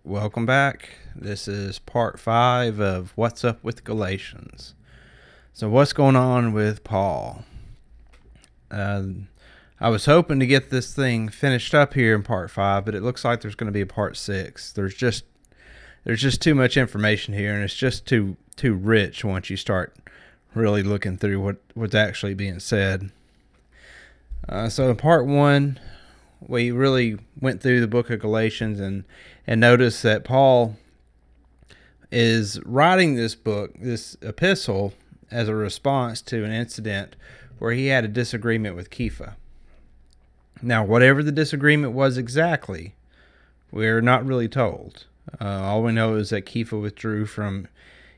Welcome back. This is part 5 of What's Up with Galatians. So what's going on with Paul? I was hoping to get this thing finished up here in part 5, but it looks like there's going to be a part 6. There's just too much information here, and it's just too rich once you start really looking through what's actually being said. So in part 1, we really went through the book of Galatians and noticed that Paul is writing this epistle, as a response to an incident where he had a disagreement with Pt5. Now, whatever the disagreement was exactly, we're not really told. All we know is that Pt5 withdrew from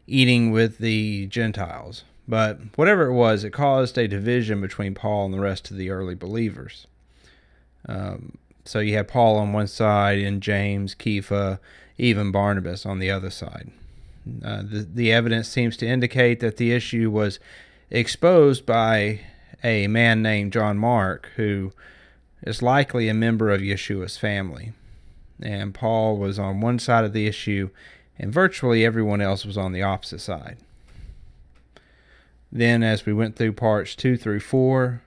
eating with the Gentiles. But whatever it was, it caused a division between Paul and the rest of the early believers. So you have Paul on one side and James, Pt5, even Barnabas on the other side. The evidence seems to indicate that the issue was exposed by a man named John Mark, who is likely a member of Yeshua's family. And Paul was on one side of the issue, and virtually everyone else was on the opposite side. Then, as we went through parts 2 through 4,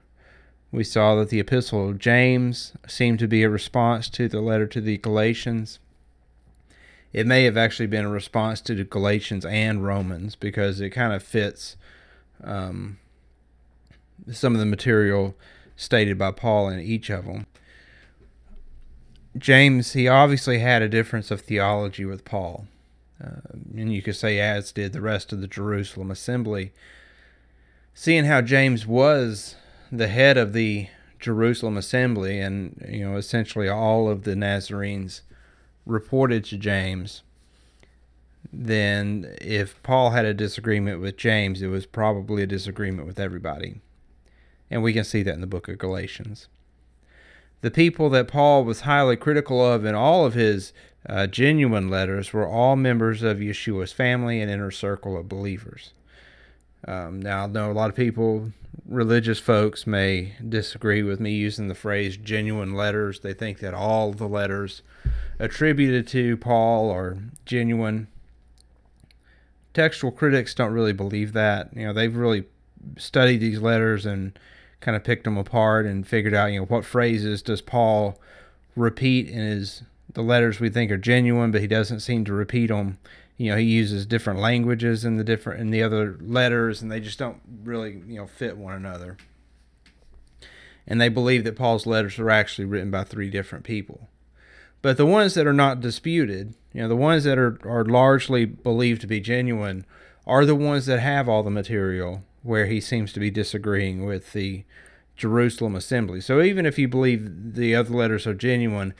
we saw that the epistle of James seemed to be a response to the letter to the Galatians. It may have actually been a response to the Galatians and Romans, because it kind of fits some of the material stated by Paul in each of them. James, he obviously had a difference of theology with Paul. And you could say as did the rest of the Jerusalem assembly. Seeing how James was the head of the Jerusalem assembly, and essentially all of the Nazarenes reported to James, then if Paul had a disagreement with James, it was probably a disagreement with everybody. And we can see that in the book of Galatians. The people that Paul was highly critical of in all of his genuine letters were all members of Yeshua's family and inner circle of believers. Now, I know a lot of people, religious folks, may disagree with me using the phrase genuine letters. They think that all the letters attributed to Paul are genuine. Textual critics don't really believe that. They've really studied these letters and kind of picked them apart and figured out, what phrases does Paul repeat in the letters we think are genuine, but he doesn't seem to repeat them. He uses different languages in the other letters, and they just don't really, fit one another. And they believe that Paul's letters are actually written by 3 different people. But the ones that are not disputed, the ones that are largely believed to be genuine, are the ones that have all the material where he seems to be disagreeing with the Jerusalem assembly. So even if you believe the other letters are genuine,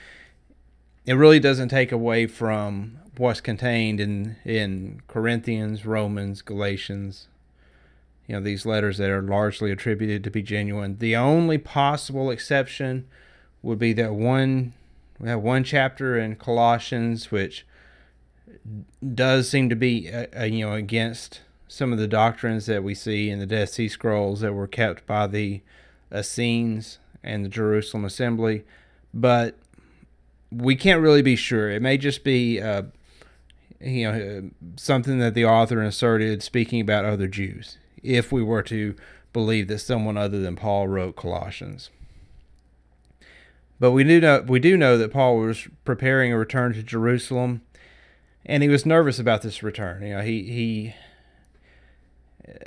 it really doesn't take away from what's contained in Corinthians, Romans, Galatians, these letters that are largely attributed to be genuine. The only possible exception would be that we have one chapter in Colossians which does seem to be against some of the doctrines that we see in the Dead Sea Scrolls that were kept by the Essenes and the Jerusalem assembly, but we can't really be sure. It may just be something that the author inserted speaking about other Jews, if we were to believe that someone other than Paul wrote Colossians. But we do know that Paul was preparing a return to Jerusalem, and he was nervous about this return.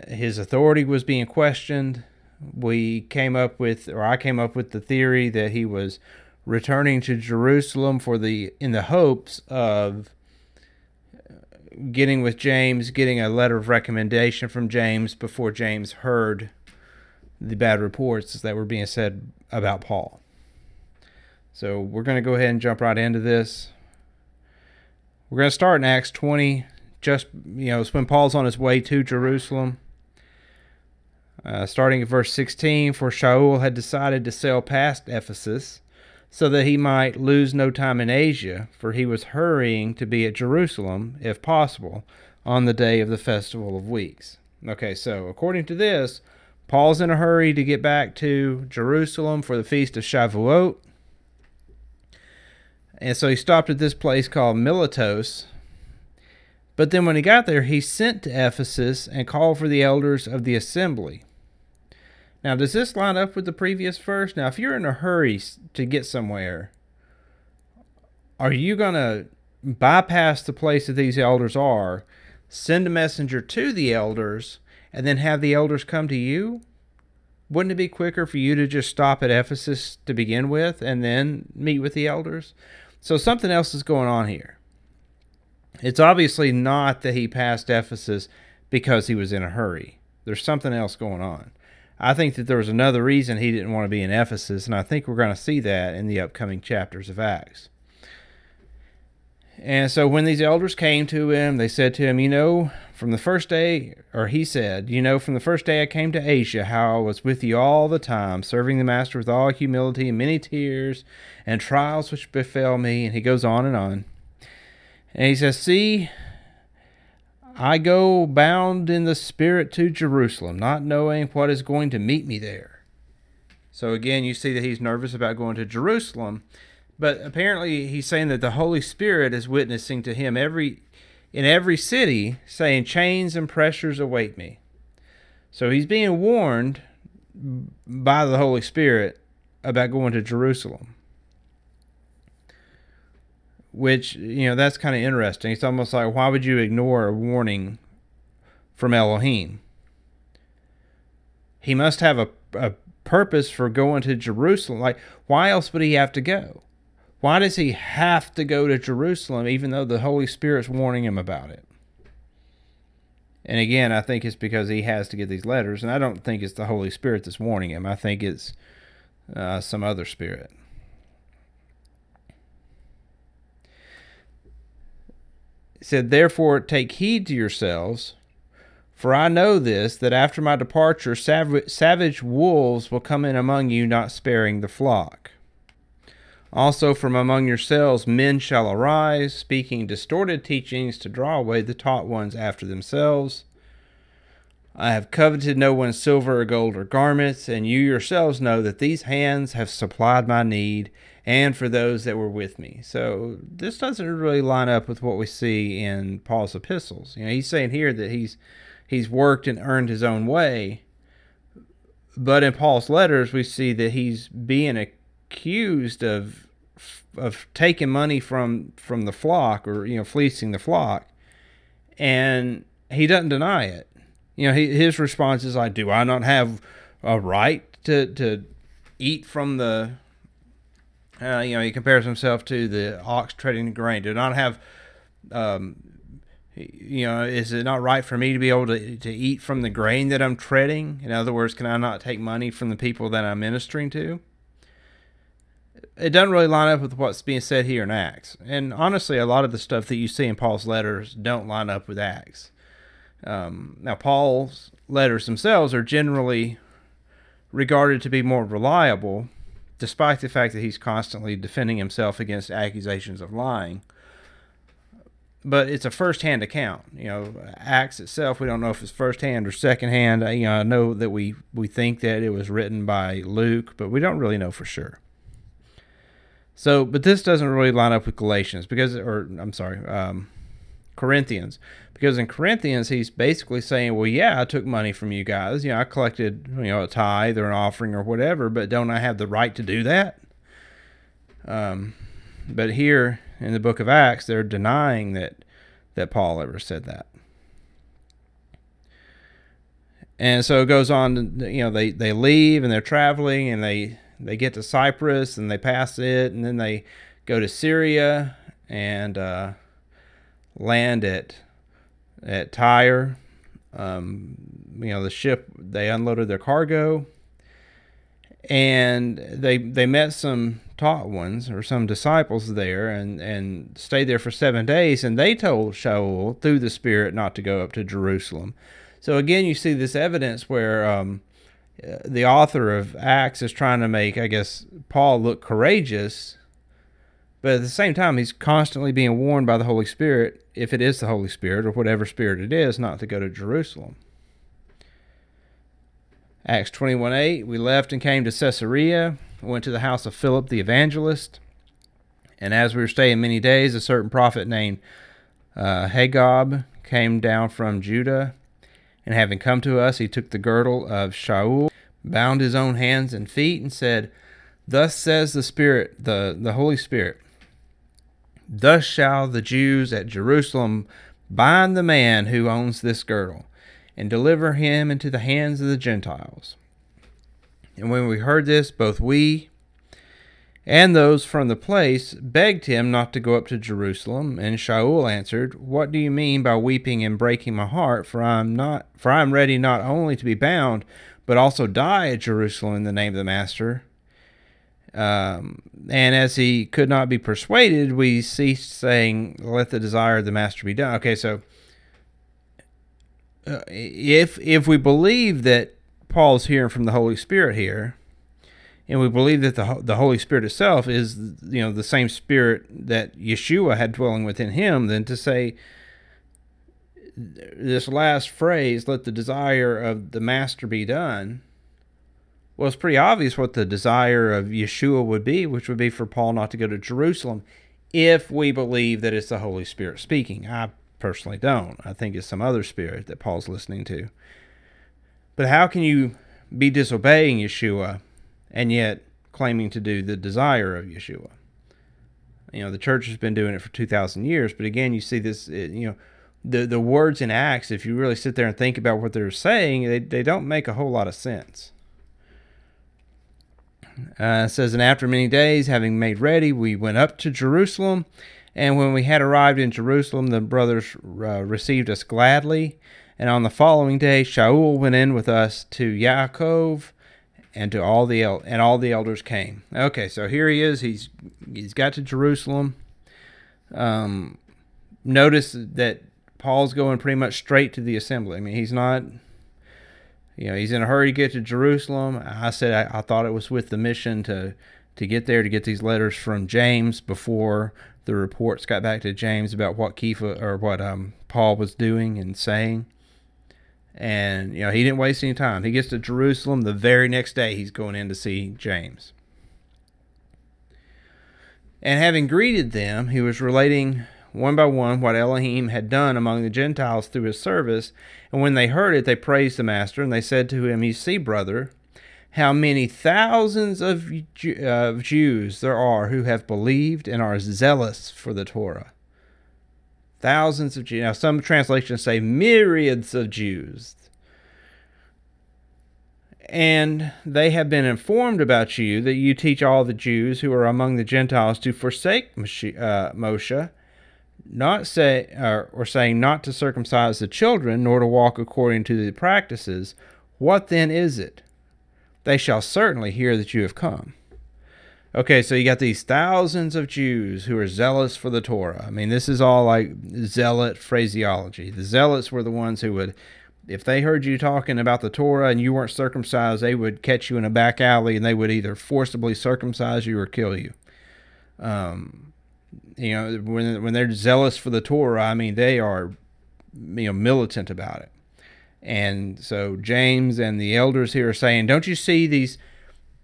His authority was being questioned. I came up with the theory that he was returning to Jerusalem in the hopes of getting with James, getting a letter of recommendation from James before James heard the bad reports that were being said about Paul. So we're going to go ahead and jump right into this. We're going to start in Acts 20. It's when Paul's on his way to Jerusalem. Starting at verse 16, for Shaul had decided to sail past Ephesus so that he might lose no time in Asia, for he was hurrying to be at Jerusalem, if possible, on the day of the Festival of Weeks. Okay, so according to this, Paul's in a hurry to get back to Jerusalem for the Feast of Shavuot. And so he stopped at this place called Miletus. But then when he got there, he sent to Ephesus and called for the elders of the assembly. Now, does this line up with the previous verse? Now, if you're in a hurry to get somewhere, are you going to bypass the place that these elders are, send a messenger to the elders, and then have the elders come to you? Wouldn't it be quicker for you to just stop at Ephesus to begin with and then meet with the elders? So something else is going on here. It's obviously not that he passed Ephesus because he was in a hurry. There's something else going on. I think that there was another reason he didn't want to be in Ephesus, and I think we're going to see that in the upcoming chapters of Acts. And so when these elders came to him, they said to him, from the first day, or he said, from the first day I came to Asia, how I was with you all the time, serving the master with all humility and many tears and trials which befell me. And he goes on and on. And he says, see, I go bound in the spirit to Jerusalem, not knowing what is going to meet me there. So again, you see that he's nervous about going to Jerusalem. But apparently he's saying that the Holy Spirit is witnessing to him in every city, saying chains and pressures await me. So he's being warned by the Holy Spirit about going to Jerusalem. Which, that's kind of interesting. It's almost like, why would you ignore a warning from Elohim? He must have a purpose for going to Jerusalem. Like, why else would he have to go? Why does he have to go to Jerusalem even though the Holy Spirit's warning him about it? And again, I think it's because he has to get these letters, and I don't think it's the Holy Spirit that's warning him. I think it's some other spirit. It said, therefore take heed to yourselves, for I know this, that after my departure savage wolves will come in among you, not sparing the flock. Also from among yourselves men shall arise, speaking distorted teachings to draw away the taught ones after themselves. I have coveted no one's silver or gold or garments, and you yourselves know that these hands have supplied my need, and for those that were with me. So this doesn't really line up with what we see in Paul's epistles. He's saying here that he's worked and earned his own way, but in Paul's letters we see that he's being accused of taking money from the flock, or fleecing the flock, and he doesn't deny it. His response is like, do I not have a right to eat from the he compares himself to the ox treading the grain. Do not have is it not right for me to be able to eat from the grain that I'm treading? In other words, can I not take money from the people that I'm ministering to? It doesn't really line up with what's being said here in Acts. And honestly, a lot of the stuff that you see in Paul's letters don't line up with Acts. Now, Paul's letters themselves are generally regarded to be more reliable, despite the fact that he's constantly defending himself against accusations of lying. But it's a first-hand account. Acts itself, we don't know if it's first-hand or second-hand. I know that we think that it was written by Luke, but we don't really know for sure. So, but this doesn't really line up with Corinthians, because in Corinthians, he's basically saying, well, yeah, I took money from you guys. I collected, a tithe or an offering or whatever, but don't I have the right to do that? But here in the book of Acts, they're denying that Paul ever said that. And so it goes on, they leave and they're traveling, and they get to Cyprus and they pass it, and then they go to Syria and land at Tyre. The ship, they unloaded their cargo, and they met some taught ones or some disciples there, and stayed there for 7 days, and they told Shaul through the Spirit not to go up to Jerusalem. So again, you see this evidence where the author of Acts is trying to make, I guess, Paul look courageous, but at the same time, he's constantly being warned by the Holy Spirit, if it is the Holy Spirit or whatever spirit it is, not to go to Jerusalem. Acts 21:8, we left and came to Caesarea, went to the house of Philip the evangelist, And as we were staying many days, a certain prophet named Hagab came down from Judah, and having come to us, he took the girdle of Shaul, bound his own hands and feet, and said, Thus says the Spirit, the Holy Spirit, Thus shall the Jews at Jerusalem bind the man who owns this girdle, and deliver him into the hands of the Gentiles. And when we heard this, both we and those from the place begged him not to go up to Jerusalem. And Shaul answered, What do you mean by weeping and breaking my heart? For I am ready not only to be bound, but also die at Jerusalem in the name of the Master. And as he could not be persuaded, we ceased, saying, Let the desire of the Master be done. Okay, so if we believe that Paul's hearing from the Holy Spirit here, and we believe that the Holy Spirit itself is, the same Spirit that Yeshua had dwelling within him, then to say this last phrase, let the desire of the Master be done, well, it's pretty obvious what the desire of Yeshua would be, which would be for Paul not to go to Jerusalem, if we believe that it's the Holy Spirit speaking. I personally don't. I think it's some other spirit that Paul's listening to. But how can you be disobeying Yeshua and yet claiming to do the desire of Yeshua? The church has been doing it for 2,000 years, but again, you see this, the words in Acts, if you really sit there and think about what they're saying, they don't make a whole lot of sense. It says, And after many days, having made ready, we went up to Jerusalem, and when we had arrived in Jerusalem, the brothers received us gladly, and on the following day, Shaul went in with us to Yaakov, and all the elders came. Okay, so here he is. He's got to Jerusalem. Notice that Paul's going pretty much straight to the assembly. I mean, he's not, he's in a hurry to get to Jerusalem. I said I thought it was with the mission to get there, to get these letters from James before the reports got back to James about what Paul was doing and saying. And, he didn't waste any time. He gets to Jerusalem. The very next day, he's going in to see James. And having greeted them, he was relating one by one what Elohim had done among the Gentiles through his service. And when they heard it, they praised the Master. And they said to him, You see, brother, how many thousands of Jews there are who have believed and are zealous for the Torah. Thousands of Jews. Now, some translations say myriads of Jews. And they have been informed about you that you teach all the Jews who are among the Gentiles to forsake Moshe, saying not to circumcise the children, nor to walk according to the practices. What then is it? They shall certainly hear that you have come. Okay, so you got these thousands of Jews who are zealous for the Torah. I mean, this is all like zealot phraseology. The zealots were the ones who would, if they heard you talking about the Torah and you weren't circumcised, they would catch you in a back alley and they would either forcibly circumcise you or kill you. When they're zealous for the Torah, I mean, they are, militant about it. And so James and the elders here are saying, don't you see these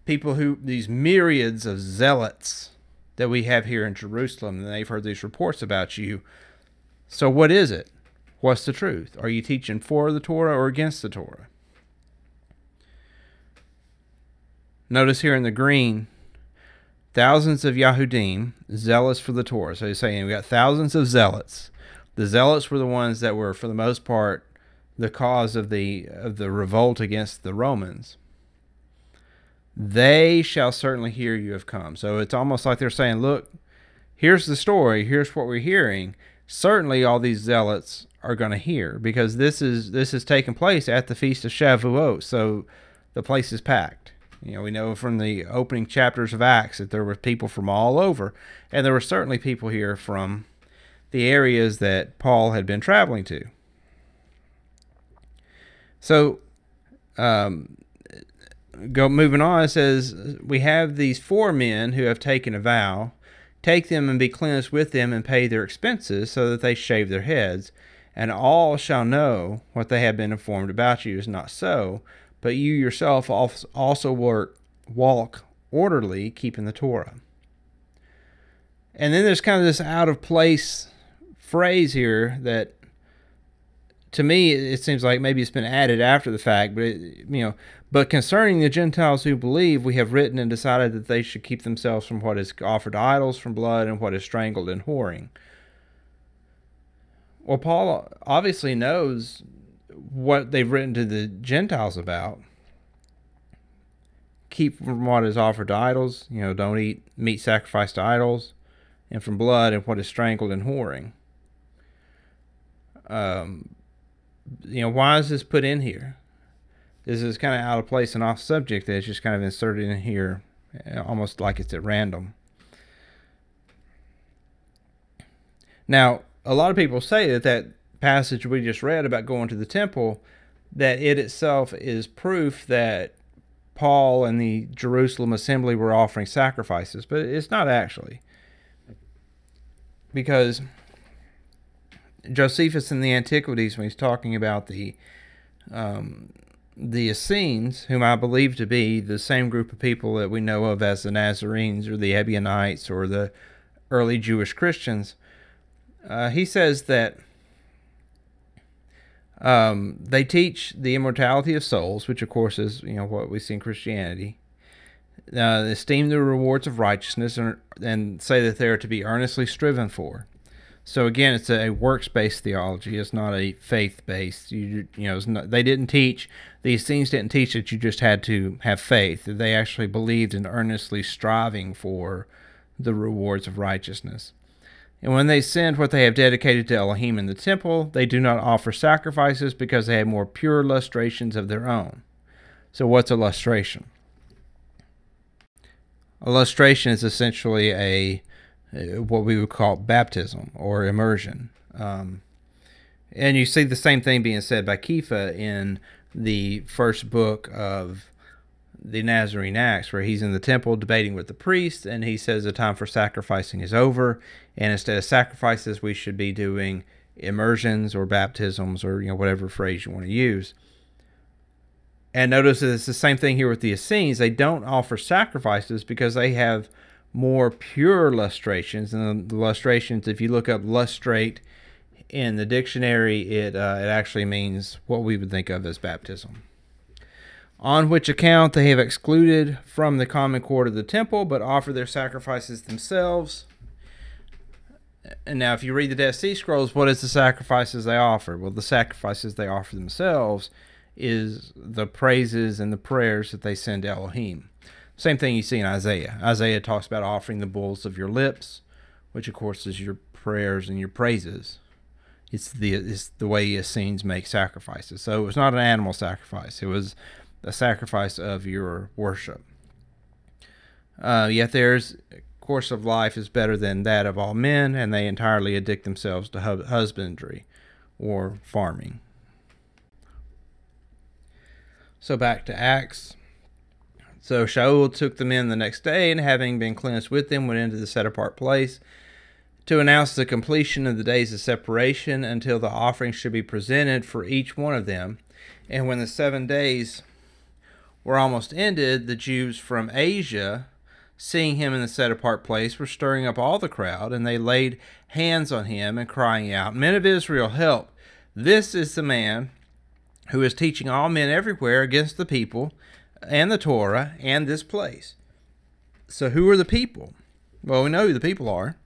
people these myriads of zealots that we have here in Jerusalem, and they've heard these reports about you. So what is it? What's the truth? Are you teaching for the Torah or against the Torah? Notice here in the green, thousands of Yahudim, zealous for the Torah. So he's saying we got thousands of zealots. The zealots were the ones that were, for the most part, the cause of the revolt against the Romans. They shall certainly hear you have come. So it's almost like they're saying, look, here's the story. Here's what we're hearing. Certainly all these zealots are going to hear, because this is taking place at the Feast of Shavuot. So the place is packed. We know from the opening chapters of Acts that there were people from all over. And there were certainly people here from the areas that Paul had been traveling to. So, moving on, it says, we have these 4 men who have taken a vow. Take them and be cleansed with them and pay their expenses, so that they shave their heads. And all shall know what they have been informed about you is not so, but you yourself also walk orderly, keeping the Torah. And then there's kind of this out of place phrase here that, to me, it seems like maybe it's been added after the fact, but but concerning the Gentiles who believe, we have written and decided that they should keep themselves from what is offered to idols, from blood, and what is strangled and whoring. Well, Paul obviously knows what they've written to the Gentiles about. Keep from what is offered to idols, don't eat meat sacrificed to idols, and from blood and what is strangled and whoring. Why is this put in here? This is kind of out of place and off subject that it's just kind of inserted in here, almost like it's at random. Now, a lot of people say that passage we just read about going to the temple, that it itself is proof that Paul and the Jerusalem assembly were offering sacrifices, but it's not actually. Because Josephus in the Antiquities, when he's talking about the Essenes, whom I believe to be the same group of people that we know of as the Nazarenes or the Ebionites or the early Jewish Christians, he says that they teach the immortality of souls, which of course is what we see in Christianity. Esteem the rewards of righteousness, and say that they are to be earnestly striven for. So again, it's a works-based theology. It's not a faith-based. They didn't teach. The Essenes didn't teach that you just had to have faith. They actually believed in earnestly striving for the rewards of righteousness. And when they send what they have dedicated to Elohim in the temple, they do not offer sacrifices because they have more pure lustrations of their own. So what's a lustration? A lustration is essentially what we would call baptism or immersion. And you see the same thing being said by Kefa in the first book of the Nazarene Acts, where he's in the temple debating with the priest, and he says the time for sacrificing is over, and instead of sacrifices we should be doing immersions or baptisms or whatever phrase you want to use. And notice that it's the same thing here with the Essenes. They don't offer sacrifices because they have more pure lustrations. And the lustrations, if you look up lustrate in the dictionary, it actually means what we would think of as baptism. On which account they have excluded from the common court of the temple, but offer their sacrifices themselves. And now if you read the Dead Sea Scrolls, what is the sacrifices they offer? Well, the sacrifices they offer themselves is the praises and the prayers that they send to Elohim. Same thing you see in Isaiah. Isaiah talks about offering the bulls of your lips, which of course is your prayers and your praises. It's the way Essenes make sacrifices. So it was not an animal sacrifice. It was a sacrifice of your worship. Yet theirs course of life is better than that of all men, and they entirely addict themselves to husbandry or farming. So back to Acts. So Shaul took the men the next day, and having been cleansed with them, went into the set-apart place to announce the completion of the days of separation until the offering should be presented for each one of them. And when the 7 days were almost ended, the Jews from Asia, seeing him in the set-apart place, were stirring up all the crowd, and they laid hands on him and crying out, "Men of Israel, help! This is the man who is teaching all men everywhere against the people and the Torah and this place." So who are the people? Well, we know who the people are.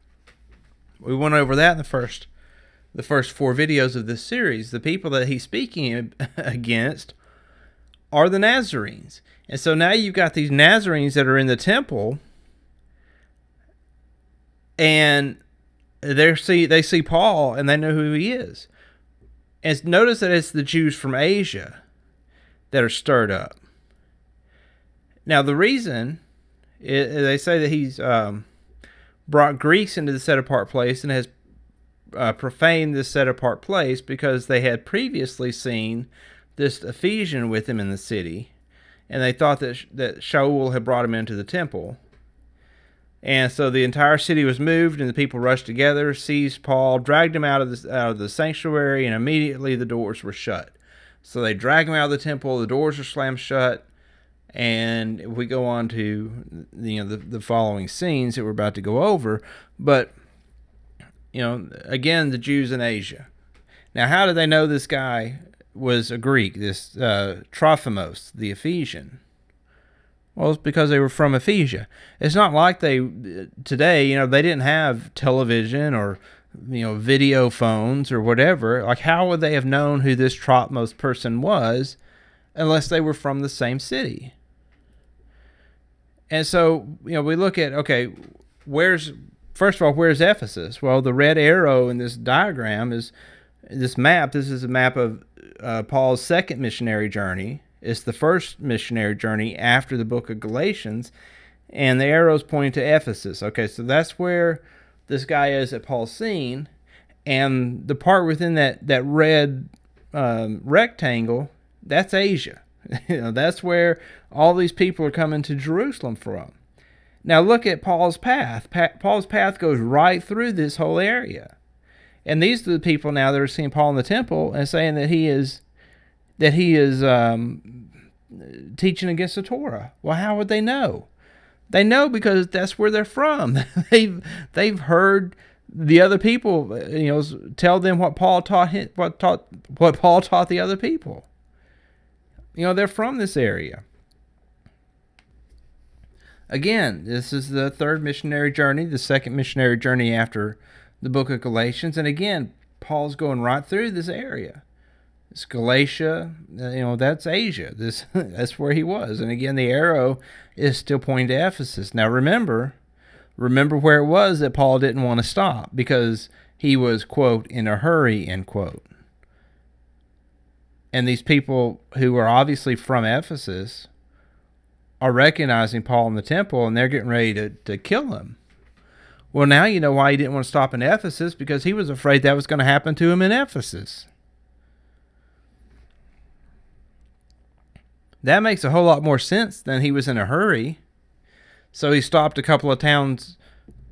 We went over that in the first 4 videos of this series. The people that he's speaking against are the Nazarenes. And so now you've got these Nazarenes that are in the temple, and they see Paul, and they know who he is. And notice that it's the Jews from Asia that are stirred up. Now, the reason, they say that he's brought Greeks into the set-apart place and has profaned this set-apart place because they had previously seen this Ephesian with him in the city, and they thought that Shaul had brought him into the temple. And so the entire city was moved, and the people rushed together, seized Paul, dragged him out of the sanctuary, and immediately the doors were shut. So they dragged him out of the temple, the doors were slammed shut, And if we go on to the following scenes that we're about to go over, but again, the Jews in Asia. Now, how did they know this guy was a Greek, this Trophimus, the Ephesian? Well, it's because they were from Ephesia. It's not like today, they didn't have television or, video phones or whatever. Like, how would they have known who this Trophimus person was unless they were from the same city? And so, we look at, okay, first of all, where's Ephesus? Well, the red arrow in this diagram is this map. This is a map of Paul's second missionary journey. It's the first missionary journey after the book of Galatians, and the arrow's pointing to Ephesus. Okay, so that's where this guy is at Paul's scene, and the part within that red rectangle, that's Asia. That's where all these people are coming to Jerusalem from. Now look at Paul's path. Paul's path goes right through this whole area. And these are the people now that are seeing Paul in the temple and saying that he is teaching against the Torah. Well, how would they know? They know because that's where they're from. They've heard the other people, tell them what Paul taught what Paul taught the other people. They're from this area. Again, this is the third missionary journey, the second missionary journey after the book of Galatians. And again, Paul's going right through this area. It's Galatia, that's Asia. That's where he was. And again, the arrow is still pointing to Ephesus. Now remember where it was that Paul didn't want to stop because he was, quote, in a hurry, end quote. And these people who are obviously from Ephesus are recognizing Paul in the temple, and they're getting ready to kill him. Well, now you know why he didn't want to stop in Ephesus, because he was afraid that was going to happen to him in Ephesus. That makes a whole lot more sense than he was in a hurry. So he stopped a couple of towns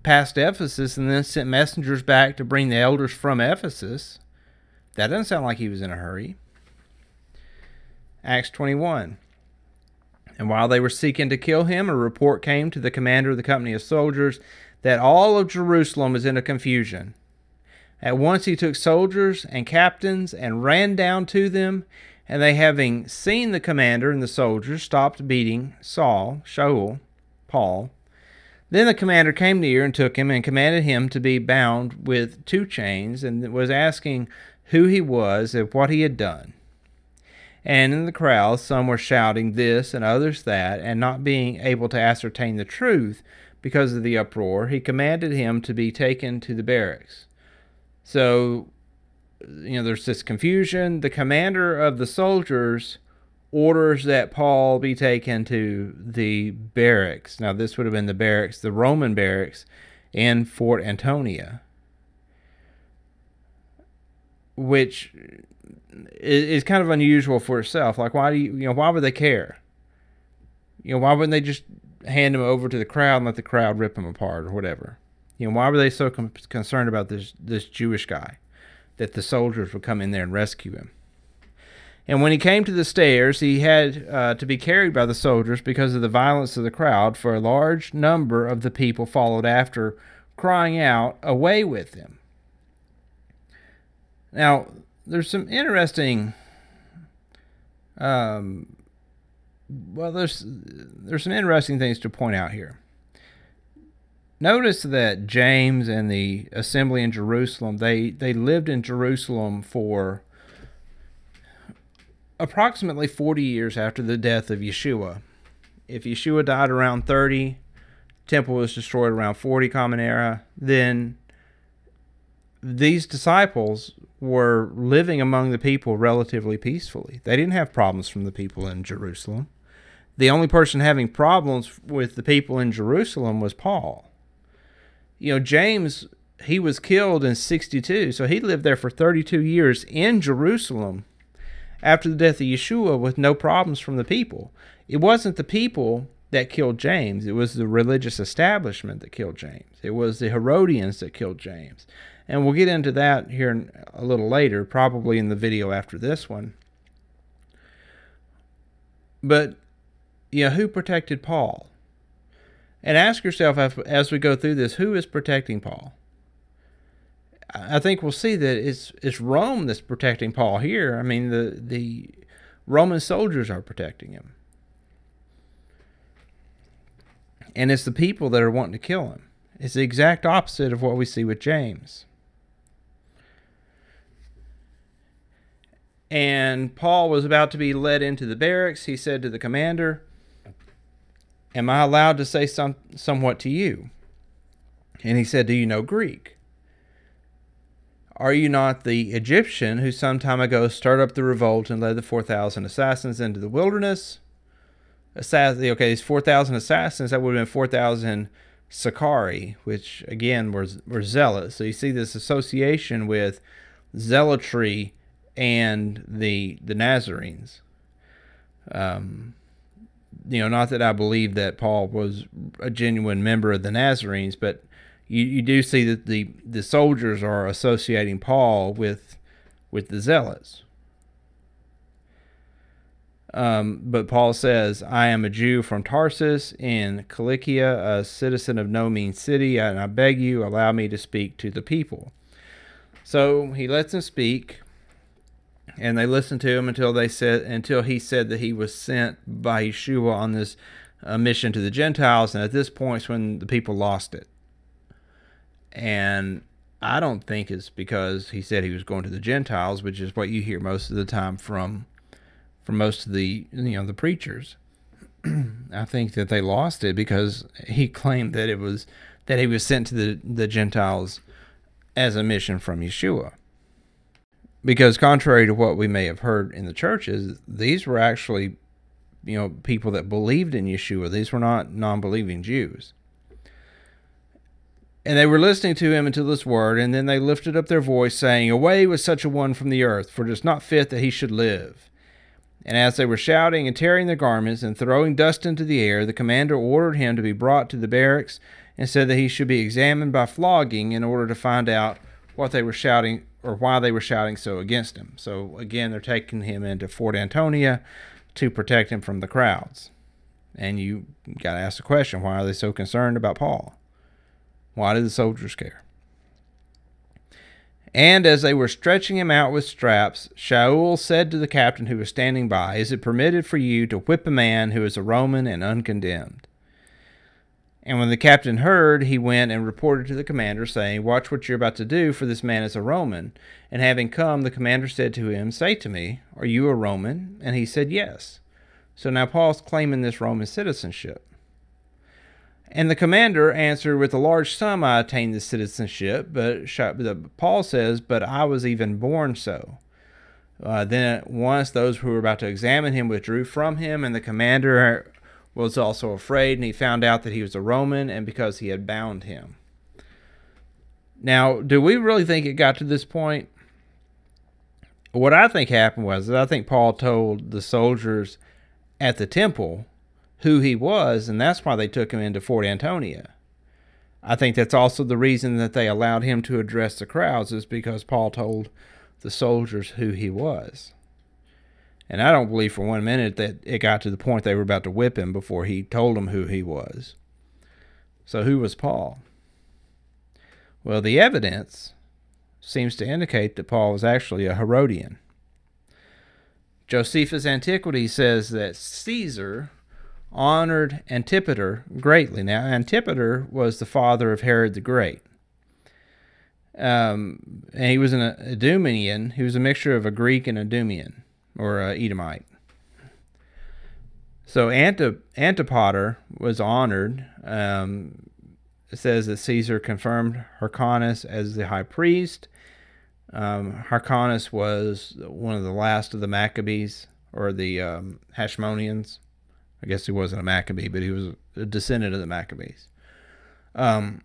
past Ephesus and then sent messengers back to bring the elders from Ephesus. That doesn't sound like he was in a hurry. Acts 21. And while they were seeking to kill him, a report came to the commander of the company of soldiers that all of Jerusalem was in a confusion. At once he took soldiers and captains and ran down to them, and they, having seen the commander and the soldiers, stopped beating Shaul, Paul. Then the commander came near and took him and commanded him to be bound with 2 chains, and was asking who he was and what he had done. And in the crowd some were shouting this and others that, and not being able to ascertain the truth because of the uproar, he commanded him to be taken to the barracks. So, there's this confusion. The commander of the soldiers orders that Paul be taken to the barracks. Now, this would have been the Roman barracks in Fort Antonia, which is kind of unusual for itself. Like, why would they care? Why wouldn't they just hand him over to the crowd and let the crowd rip him apart or whatever? Why were they so concerned about this Jewish guy that the soldiers would come in there and rescue him? And when he came to the stairs, he had to be carried by the soldiers because of the violence of the crowd, for a large number of the people followed after, crying out, "Away with him!" Now, there's some interesting, there's some interesting things to point out here. Notice that James and the assembly in Jerusalem, they lived in Jerusalem for approximately 40 years after the death of Yeshua. If Yeshua died around 30, temple was destroyed around 40 Common Era, then these disciples were living among the people relatively peacefully. They didn't have problems from the people in Jerusalem. The only person having problems with the people in Jerusalem was Paul. James, he was killed in 62, so he lived there for 32 years in Jerusalem after the death of Yeshua with no problems from the people. It wasn't the people that killed James. It was the religious establishment that killed James. It was the Herodians that killed James. And we'll get into that here a little later, probably in the video after this one. But who protected Paul? And ask yourself as we go through this, who is protecting Paul? I think we'll see that it's Rome that's protecting Paul here. I mean, the Roman soldiers are protecting him. And it's the people that are wanting to kill him. It's the exact opposite of what we see with James. And Paul was about to be led into the barracks. He said to the commander, "Am I allowed to say somewhat to you?" And he said, "Do you know Greek? Are you not the Egyptian who some time ago stirred up the revolt and led the 4,000 assassins into the wilderness?" Okay, these 4,000 assassins, that would have been 4,000 Sicarii, which again were zealots. So you see this association with zealotry and the Nazarenes. Not that I believe that Paul was a genuine member of the Nazarenes, but you do see that the soldiers are associating Paul with the zealots. But Paul says, "I am a Jew from Tarsus in Cilicia, a citizen of no mean city, and I beg you, allow me to speak to the people." So he lets them speak, and they listened to him until he said that he was sent by Yeshua on this mission to the Gentiles, and at this point is when the people lost it. And I don't think it's because he said he was going to the Gentiles, which is what you hear most of the time from most of the the preachers. I think that they lost it because he claimed that he was sent to the Gentiles as a mission from Yeshua. Because contrary to what we may have heard in the churches, these were actually people that believed in Yeshua. These were not non-believing Jews. And they were listening to him until this word, and then they lifted up their voice, saying, "Away with such a one from the earth, for it is not fit that he should live." And as they were shouting and tearing their garments and throwing dust into the air, the commander ordered him to be brought to the barracks and said that he should be examined by flogging in order to find out what they were shouting or why they were shouting so against him. So again, they're taking him into Fort Antonia to protect him from the crowds. And you got to ask the question, why are they so concerned about Paul? Why did the soldiers care? And as they were stretching him out with straps, Shaul said to the captain who was standing by, "Is it permitted for you to whip a man who is a Roman and uncondemned?" And when the captain heard, he went and reported to the commander, saying, "Watch what you're about to do, for this man is a Roman." And having come, the commander said to him, "Say to me, are you a Roman?" And he said, "Yes." So now Paul's claiming this Roman citizenship. And the commander answered, "With a large sum I attained this citizenship," but Paul says, "But I was even born so." Then at once those who were about to examine him withdrew from him, and the commander was also afraid, and he found out that he was a Roman, and because he had bound him. Now, do we really think it got to this point? What I think happened was that I think Paul told the soldiers at the temple who he was, and that's why they took him into Fort Antonia. I think that's also the reason that they allowed him to address the crowds, is because Paul told the soldiers who he was. And I don't believe for 1 minute that it got to the point they were about to whip him before he told them who he was. So who was Paul? Well, the evidence seems to indicate that Paul was actually a Herodian. Josephus' Antiquity says that Caesar honored Antipater greatly. Now, Antipater was the father of Herod the Great. And he was an Edomian. He was a mixture of a Greek and Edomian, or Edomite. So Antipater was honored. It says that Caesar confirmed Hyrcanus as the high priest. Hyrcanus was one of the last of the Maccabees, or the Hashmoneans. I guess he wasn't a Maccabee, but he was a descendant of the Maccabees. And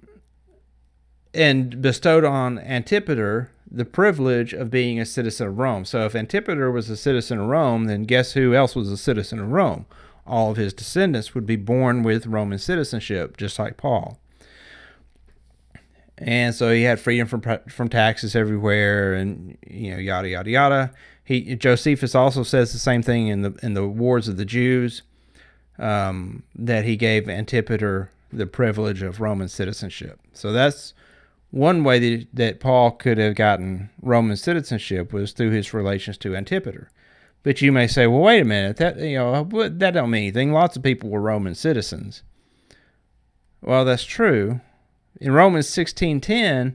bestowed on Antipater the privilege of being a citizen of Rome. So if Antipater was a citizen of Rome, then guess who else was a citizen of Rome? All of his descendants would be born with Roman citizenship, just like Paul. And so he had freedom from taxes everywhere, and yada yada yada. Josephus also says the same thing in the Wars of the Jews. that he gave Antipater the privilege of Roman citizenship. So that's one way that Paul could have gotten Roman citizenship, was through his relations to Antipater. But you may say, well, wait a minute, that don't mean anything. Lots of people were Roman citizens. Well, that's true. In Romans 16:10,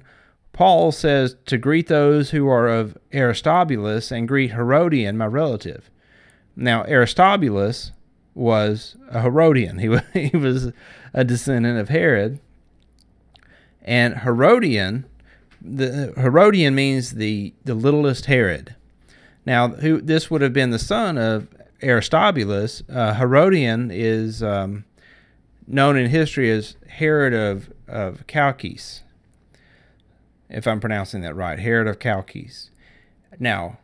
Paul says to greet those who are of Aristobulus and greet Herodian, my relative. Now, Aristobulus was a Herodian. He was a descendant of Herod. And Herodian means the littlest Herod. Now, this would have been the son of Aristobulus. Herodian is known in history as Herod of Chalcis, if I'm pronouncing that right, Herod of Chalcis. Now,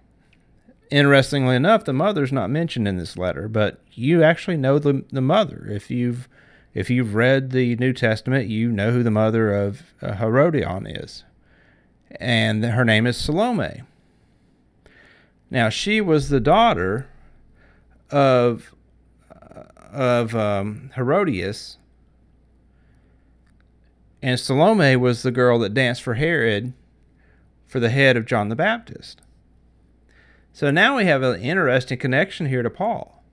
interestingly enough, the mother's not mentioned in this letter, but you actually know the mother. If you've read the New Testament, you know who the mother of Herodion is, and her name is Salome. Now, she was the daughter of Herodias, and Salome was the girl that danced for Herod for the head of John the Baptist. So now we have an interesting connection here to Paul.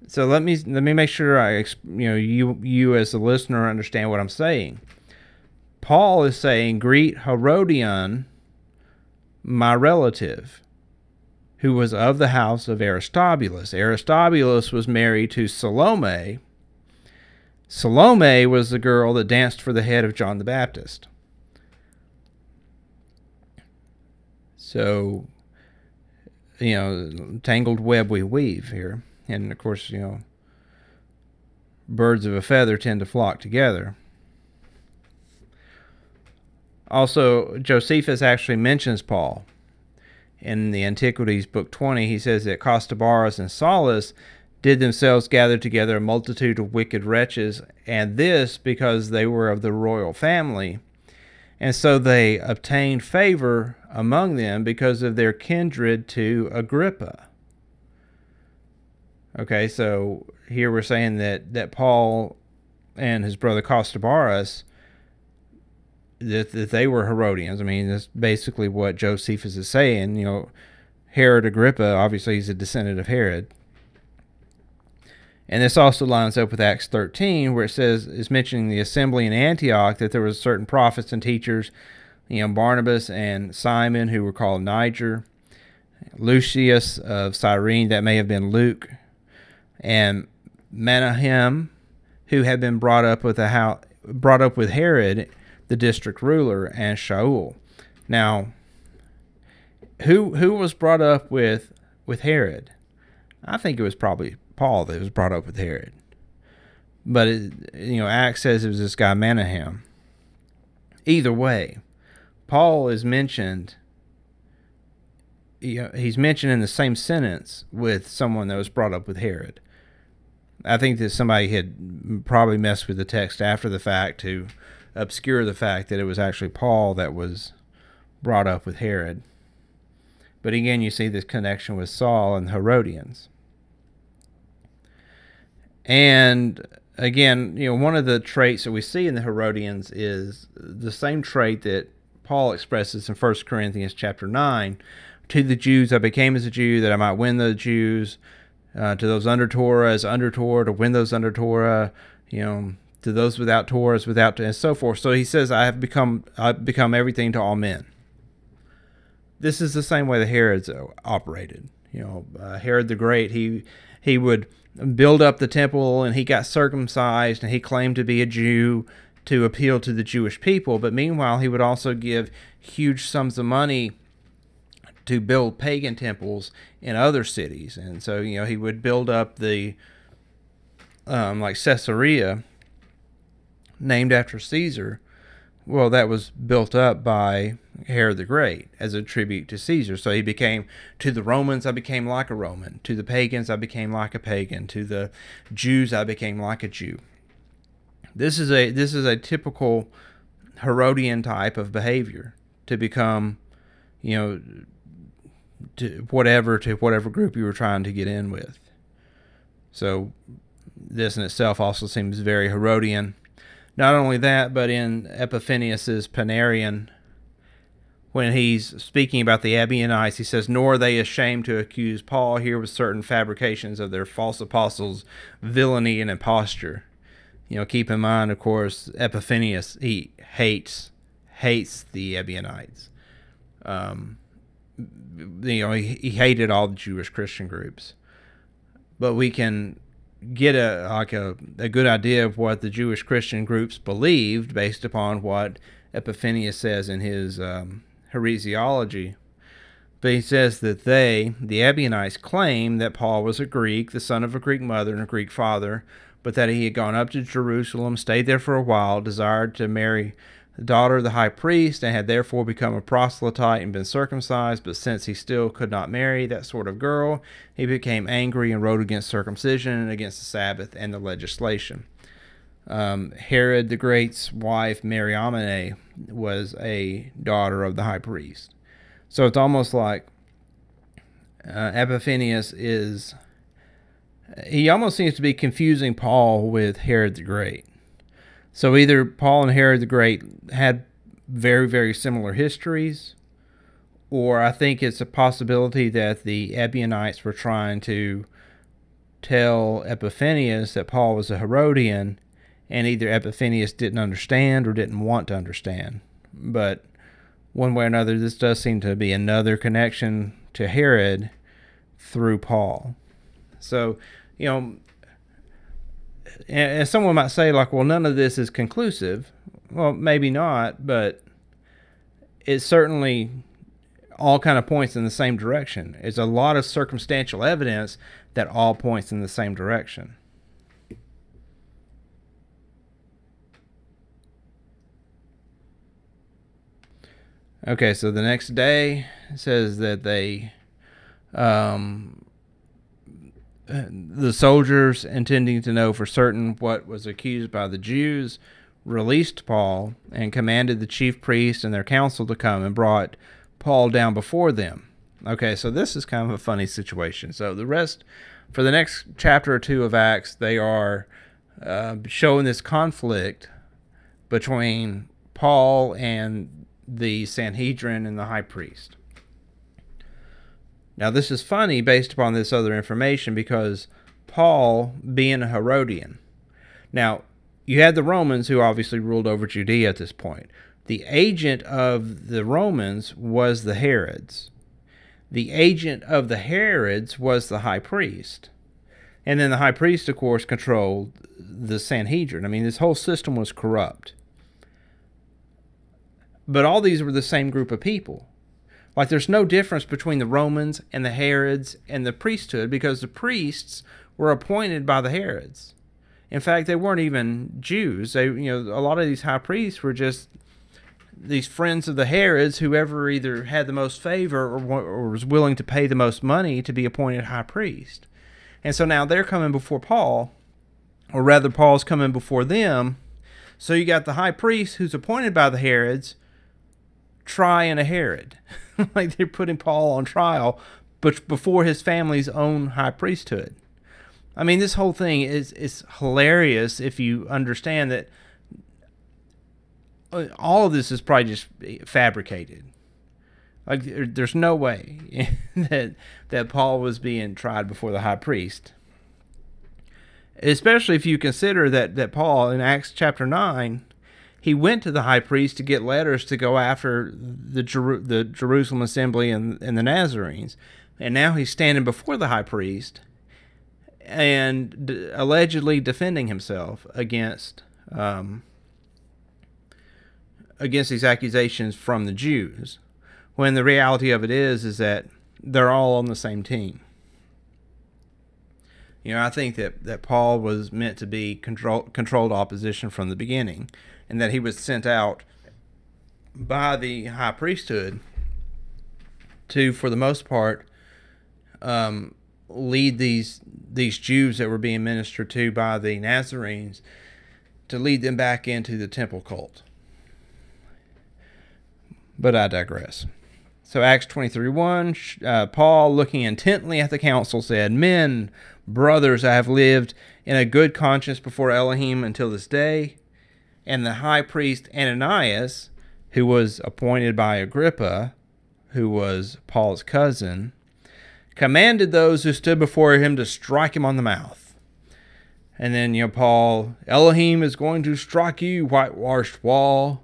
So let me make sure you as the listener understand what I'm saying. Paul is saying, greet Herodion, my relative, who was of the house of Aristobulus. Aristobulus was married to Salome. Salome was the girl that danced for the head of John the Baptist. So, tangled web we weave here. And, of course, birds of a feather tend to flock together. Also, Josephus actually mentions Paul. In the Antiquities, Book 20, he says that Costobarus and Saulus did themselves gather together a multitude of wicked wretches, and this because they were of the royal family. And so they obtained favor among them because of their kindred to Agrippa. Okay, so here we're saying that Paul and his brother Costobarus, that they were Herodians. I mean, that's basically what Josephus is saying. Herod Agrippa, obviously he's a descendant of Herod. And this also lines up with Acts 13, where it's mentioning the assembly in Antioch, that there was certain prophets and teachers, Barnabas and Simon, who were called Niger, Lucius of Cyrene, that may have been Luke, and Menahem, who had been brought up with Herod, the district ruler, and Shaul. Now, who was brought up with Herod? I think it was probably Paul that was brought up with Herod. But Acts says it was this guy Menahem. Either way, Paul is mentioned. He's mentioned in the same sentence with someone that was brought up with Herod. I think that somebody had probably messed with the text after the fact to obscure the fact that it was actually Paul that was brought up with Herod. But again, you see this connection with Saul and the Herodians. And again, one of the traits that we see in the Herodians is the same trait that Paul expresses in 1 Corinthians chapter 9. To the Jews I became as a Jew, that I might win the Jews. To those under Torah as under Torah, to win those under Torah. To those without Torah as without, and so forth. So he says, I've become everything to all men. This is the same way the Herods operated. Herod the Great, he would build up the temple, and he got circumcised, and he claimed to be a Jew to appeal to the Jewish people. But meanwhile, he would also give huge sums of money to build pagan temples in other cities. And so, he would build up the, like Caesarea, named after Caesar. Well, that was built up by Herod the Great as a tribute to Caesar. So he became, to the Romans, I became like a Roman. To the pagans, I became like a pagan. To the Jews, I became like a Jew. This is a typical Herodian type of behavior, to become, to whatever group you were trying to get in with. So this in itself also seems very Herodian. Not only that, but in Epiphanius's Panarion, when he's speaking about the Ebionites, he says, "Nor are they ashamed to accuse Paul here with certain fabrications of their false apostles' villainy and imposture." Keep in mind, of course, Epiphanius, he hates the Ebionites. He hated all the Jewish Christian groups. But we can get a good idea of what the Jewish Christian groups believed based upon what Epiphanius says in his heresiology. But he says that the Ebionites, claim that Paul was a Greek, the son of a Greek mother and a Greek father, but that he had gone up to Jerusalem, stayed there for a while, desired to marry the daughter of the high priest, and had therefore become a proselyte and been circumcised. But since he still could not marry that sort of girl, he became angry and wrote against circumcision and against the Sabbath and the legislation. Herod the Great's wife, Mariamne, was a daughter of the high priest. So it's almost like Epiphanius he almost seems to be confusing Paul with Herod the Great. So either Paul and Herod the Great had very, very similar histories, or I think it's a possibility that the Ebionites were trying to tell Epiphanius that Paul was a Herodian, and either Epiphanius didn't understand or didn't want to understand. But one way or another, this does seem to be another connection to Herod through Paul. So, and someone might say, like, well, none of this is conclusive. Well, maybe not, but it certainly all kind of points in the same direction. It's a lot of circumstantial evidence that all points in the same direction. Okay, so the next day it says that the soldiers, intending to know for certain what was accused by the Jews, released Paul and commanded the chief priests and their council to come, and brought Paul down before them. Okay, so this is kind of a funny situation. So for the next chapter or two of Acts, they are showing this conflict between Paul and the Sanhedrin and the high priest. Now, this is funny based upon this other information, because Paul, being a Herodian, now, you had the Romans who obviously ruled over Judea at this point. The agent of the Romans was the Herods. The agent of the Herods was the high priest. And then the high priest, of course, controlled the Sanhedrin. I mean, this whole system was corrupt. But all these were the same group of people. Like, there's no difference between the Romans and the Herods and the priesthood, because the priests were appointed by the Herods. In fact, they weren't even Jews. A lot of these high priests were just these friends of the Herods, whoever either had the most favor or was willing to pay the most money to be appointed high priest. And so now they're coming before Paul, or rather Paul's coming before them. So you got the high priest who's appointed by the Herods trying a Herod. Like, they're putting Paul on trial, but before his family's own high priesthood. I mean, this whole thing is hilarious if you understand that all of this is probably just fabricated. Like, there's no way that Paul was being tried before the high priest. Especially if you consider that Paul, in Acts chapter 9, he went to the high priest to get letters to go after the Jerusalem assembly and the Nazarenes. And now he's standing before the high priest and allegedly defending himself against these accusations from the Jews, when the reality of it is that they're all on the same team. I think that Paul was meant to be controlled opposition from the beginning, and that he was sent out by the high priesthood to, for the most part, lead these Jews that were being ministered to by the Nazarenes, to lead them back into the temple cult. But I digress. So Acts 23:1, Paul, looking intently at the council, said, "Men, brothers, I have lived in a good conscience before Elohim until this day." And the high priest Ananias, who was appointed by Agrippa, who was Paul's cousin, commanded those who stood before him to strike him on the mouth. And then, Paul, "Elohim is going to strike you, whitewashed wall.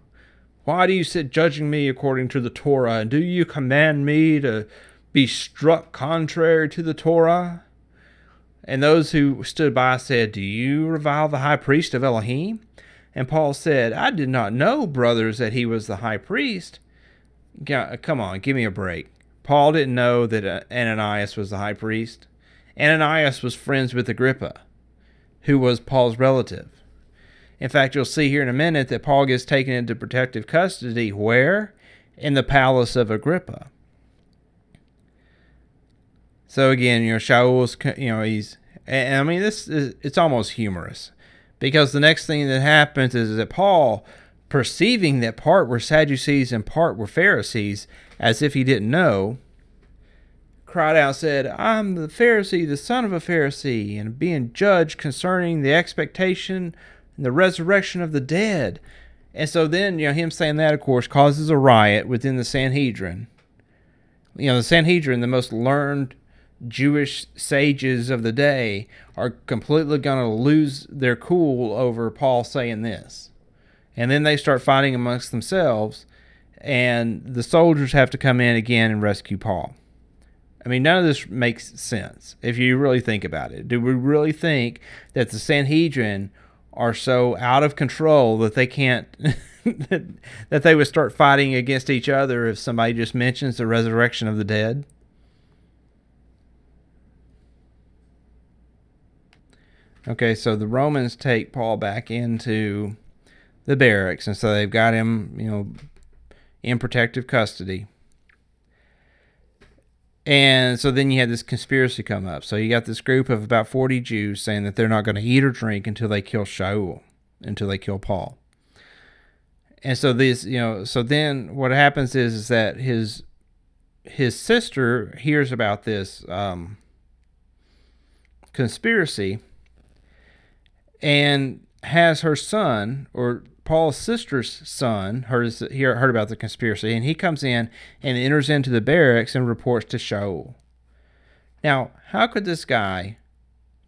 Why do you sit judging me according to the Torah? And do you command me to be struck contrary to the Torah?" And those who stood by said, "Do you revile the high priest of Elohim?" And Paul said, "I did not know, brothers, that he was the high priest." Come on, give me a break. Paul didn't know that Ananias was the high priest. Ananias was friends with Agrippa, who was Paul's relative. In fact, you'll see here in a minute that Paul gets taken into protective custody. Where? In the palace of Agrippa. So again, Shaul's, it's almost humorous, because the next thing that happens is that Paul, perceiving that part were Sadducees and part were Pharisees, as if he didn't know, cried out, said, "I'm the Pharisee, the son of a Pharisee, and being judged concerning the expectation and the resurrection of the dead." And so then, him saying that, of course, causes a riot within the Sanhedrin. The Sanhedrin, the most learned Jewish sages of the day, are completely going to lose their cool over Paul saying this. And then they start fighting amongst themselves, and the soldiers have to come in again and rescue Paul. None of this makes sense if you really think about it. Do we really think that the Sanhedrin are so out of control that they can't, that they would start fighting against each other if somebody just mentions the resurrection of the dead? Okay, so the Romans take Paul back into the barracks, and so they've got him, in protective custody. And so then you had this conspiracy come up. So you got this group of about 40 Jews saying that they're not going to eat or drink until they kill Shaul, until they kill Paul. And so so then what happens is that his sister hears about this conspiracy and has her son, or Paul's sister's son, heard about the conspiracy, and he comes in and enters into the barracks and reports to Shaul. Now, how could this guy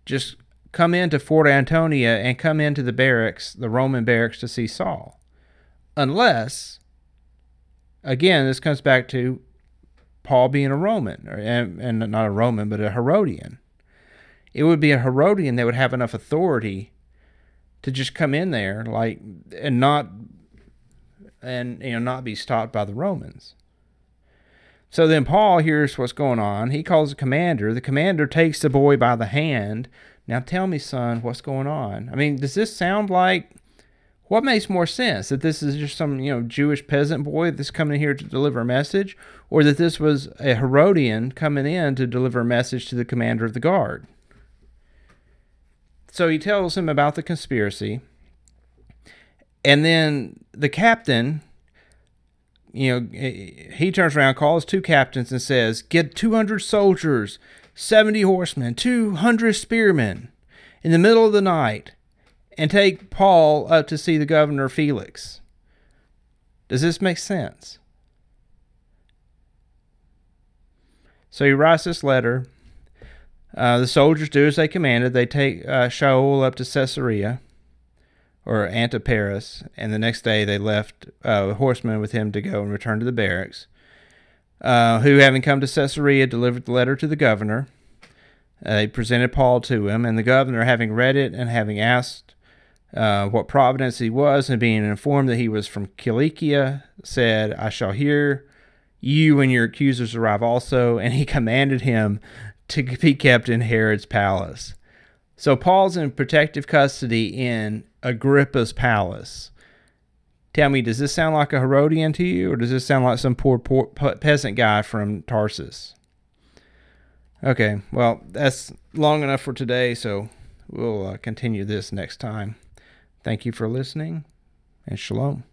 just come into Fort Antonia and come into the barracks, the Roman barracks, to see Saul? Unless, again, this comes back to Paul being a Roman, and not a Roman, but a Herodian. It would be a Herodian that would have enough authority to just come in there, and not be stopped by the Romans. So then Paul hears what's going on. He calls the commander. The commander takes the boy by the hand. "Now tell me, son, what's going on?" Does this sound like, what makes more sense? That this is just some, Jewish peasant boy that's coming here to deliver a message, or that this was a Herodian coming in to deliver a message to the commander of the guard? So he tells him about the conspiracy, and then the captain, he turns around, calls 2 captains, and says, "Get 200 soldiers, 70 horsemen, 200 spearmen in the middle of the night, and take Paul up to see the governor Felix." Does this make sense? So he writes this letter. The soldiers do as they commanded. They take Shaul up to Caesarea, or Antiparis, and the next day they left horsemen with him to go and return to the barracks, who, having come to Caesarea, delivered the letter to the governor. They presented Paul to him, and the governor, having read it and having asked what providence he was, and being informed that he was from Cilicia, said, "I shall hear you and your accusers arrive also," and he commanded him to be kept in Herod's palace. So Paul's in protective custody in Agrippa's palace. Tell me, does this sound like a Herodian to you, or does this sound like some poor peasant guy from Tarsus? Okay, well, that's long enough for today, so we'll continue this next time. Thank you for listening, and shalom.